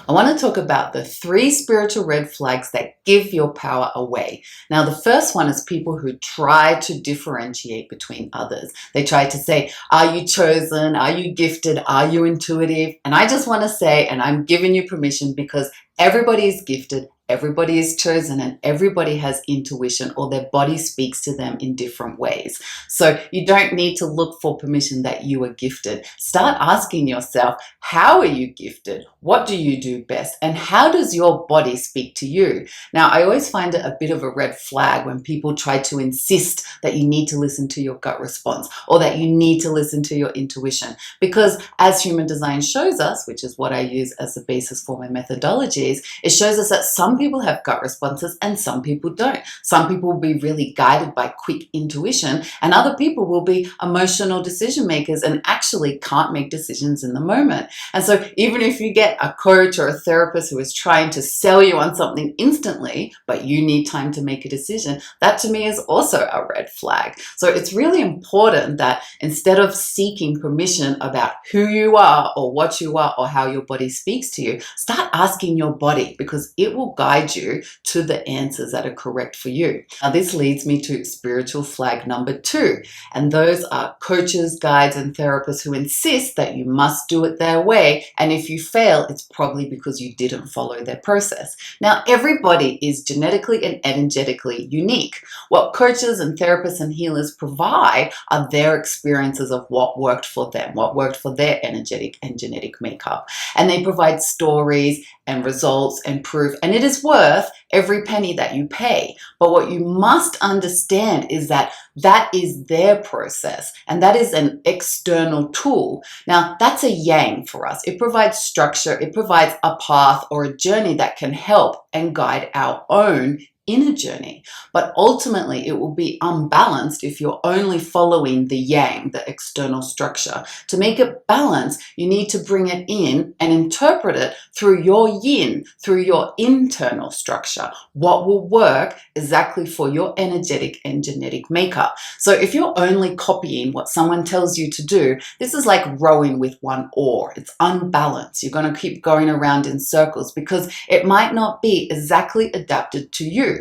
I want to talk about the 3 spiritual red flags that give your power away. Now, the first one is people who try to differentiate between others. They try to say, are you chosen? Are you gifted? Are you intuitive? And I just want to say, and I'm giving you permission because everybody is gifted, everybody is chosen, and everybody has intuition, or their body speaks to them in different ways. So you don't need to look for permission that you are gifted. Start asking yourself, how are you gifted? What do you do best? And how does your body speak to you? Now, I always find it a bit of a red flag when people try to insist that you need to listen to your gut response or that you need to listen to your intuition. Because as human design shows us, which is what I use as the basis for my methodologies, it shows us that some people have gut responses and some people don't. Some people will be really guided by quick intuition, and other people will be emotional decision makers and actually can't make decisions in the moment. And so even if you get a coach or a therapist who is trying to sell you on something instantly, but you need time to make a decision, that to me is also a red flag. So it's really important that instead of seeking permission about who you are or what you are or how your body speaks to you, start asking your body, because it will guide you to the answers that are correct for you. Now, this leads me to spiritual flag number 2, and those are coaches, guides, and therapists who insist that you must do it their way, and if you fail, it's probably because you didn't follow their process. Now, everybody is genetically and energetically unique. What coaches and therapists and healers provide are their experiences of what worked for them, what worked for their energetic and genetic makeup, and they provide stories and results and proof, and it is worth every penny that you pay. But what you must understand is that that is their process, and that is an external tool. Now, that's a yang for us. It provides structure, it provides a path or a journey that can help and guide our own inner journey. But ultimately, it will be unbalanced if you're only following the yang, the external structure. To make it balanced, you need to bring it in and interpret it through your yin, through your internal structure. What will work exactly for your energetic and genetic makeup. So if you're only copying what someone tells you to do, this is like rowing with one oar. It's unbalanced. You're going to keep going around in circles because it might not be exactly adapted to you.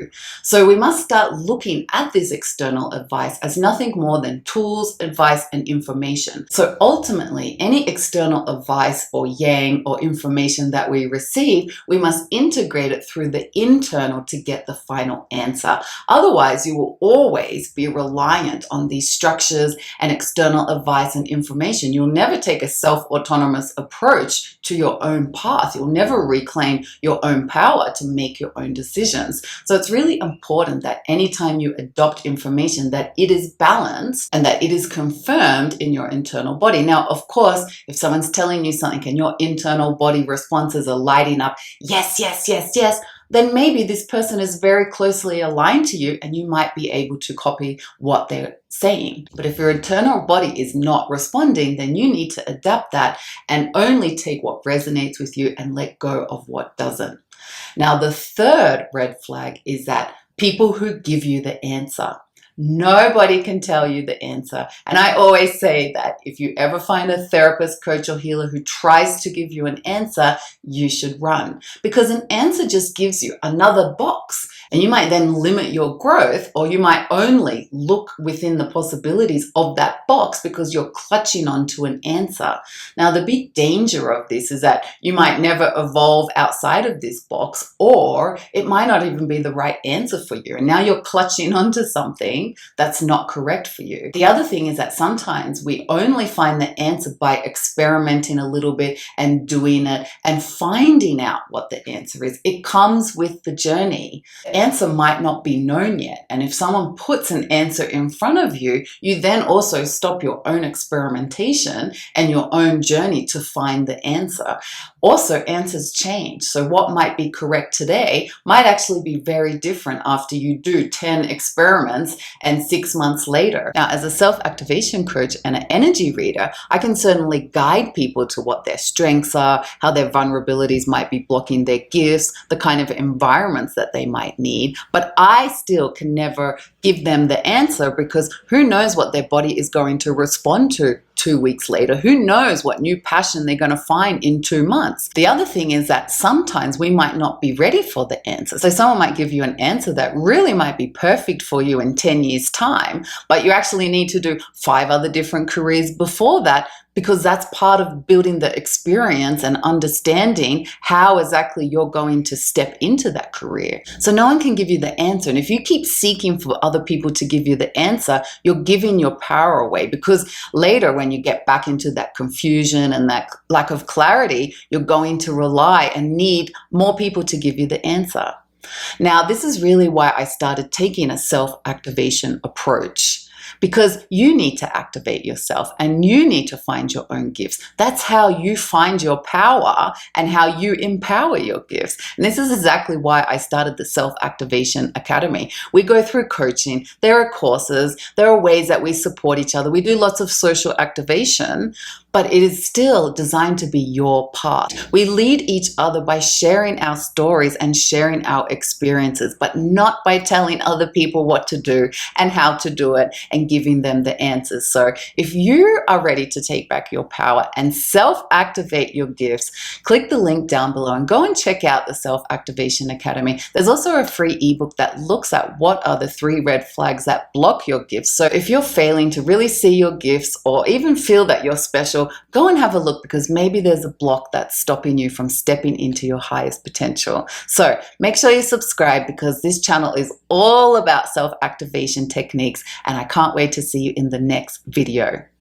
So we must start looking at this external advice as nothing more than tools, advice, and information. So ultimately, any external advice or yang or information that we receive, we must integrate it through the internal to get the final answer. Otherwise, you will always be reliant on these structures and external advice and information. You'll never take a self-autonomous approach to your own path. You'll never reclaim your own power to make your own decisions. So it's really important that anytime you adopt information, that it is balanced and that it is confirmed in your internal body. Now, of course, if someone's telling you something and your internal body responses are lighting up, yes, yes, yes, yes, then maybe this person is very closely aligned to you and you might be able to copy what they're saying. But if your internal body is not responding, then you need to adapt that and only take what resonates with you and let go of what doesn't. Now, the third red flag is that people who give you the answer. Nobody can tell you the answer. And I always say that if you ever find a therapist, coach, or healer who tries to give you an answer, you should run. Because an answer just gives you another box. And you might then limit your growth, or you might only look within the possibilities of that box because you're clutching onto an answer. Now, the big danger of this is that you might never evolve outside of this box, or it might not even be the right answer for you. And now you're clutching onto something that's not correct for you. The other thing is that sometimes we only find the answer by experimenting a little bit and doing it and finding out what the answer is. It comes with the journey. The answer might not be known yet. And if someone puts an answer in front of you, you then also stop your own experimentation and your own journey to find the answer. Also, answers change. So what might be correct today might actually be very different after you do 10 experiments and 6 months later. Now, as a self-activation coach and an energy reader, I can certainly guide people to what their strengths are, how their vulnerabilities might be blocking their gifts, the kind of environments that they might need, but I still can never give them the answer, because who knows what their body is going to respond to 2 weeks later? Who knows what new passion they're going to find in 2 months? The other thing is that sometimes we might not be ready for the answer. So someone might give you an answer that really might be perfect for you in 10 years' time, but you actually need to do 5 other different careers before that, because that's part of building the experience and understanding how exactly you're going to step into that career. So no one can give you the answer. And if you keep seeking for other people to give you the answer, you're giving your power away, because later when you get back into that confusion and that lack of clarity, you're going to rely and need more people to give you the answer. Now, this is really why I started taking a self-activation approach. Because you need to activate yourself and you need to find your own gifts. That's how you find your power and how you empower your gifts. And this is exactly why I started the Self-Activation Academy. We go through coaching, there are courses, there are ways that we support each other. We do lots of social activation, but it is still designed to be your part. We lead each other by sharing our stories and sharing our experiences, but not by telling other people what to do and how to do it and giving them the answers. So if you are ready to take back your power and self-activate your gifts, click the link down below and go and check out the Self-Activation Academy. There's also a free ebook that looks at what are the 3 red flags that block your gifts. So if you're failing to really see your gifts or even feel that you're special, go and have a look, because maybe there's a block that's stopping you from stepping into your highest potential. So make sure you subscribe, because this channel is all about self-activation techniques, and I can't wait to see you in the next video.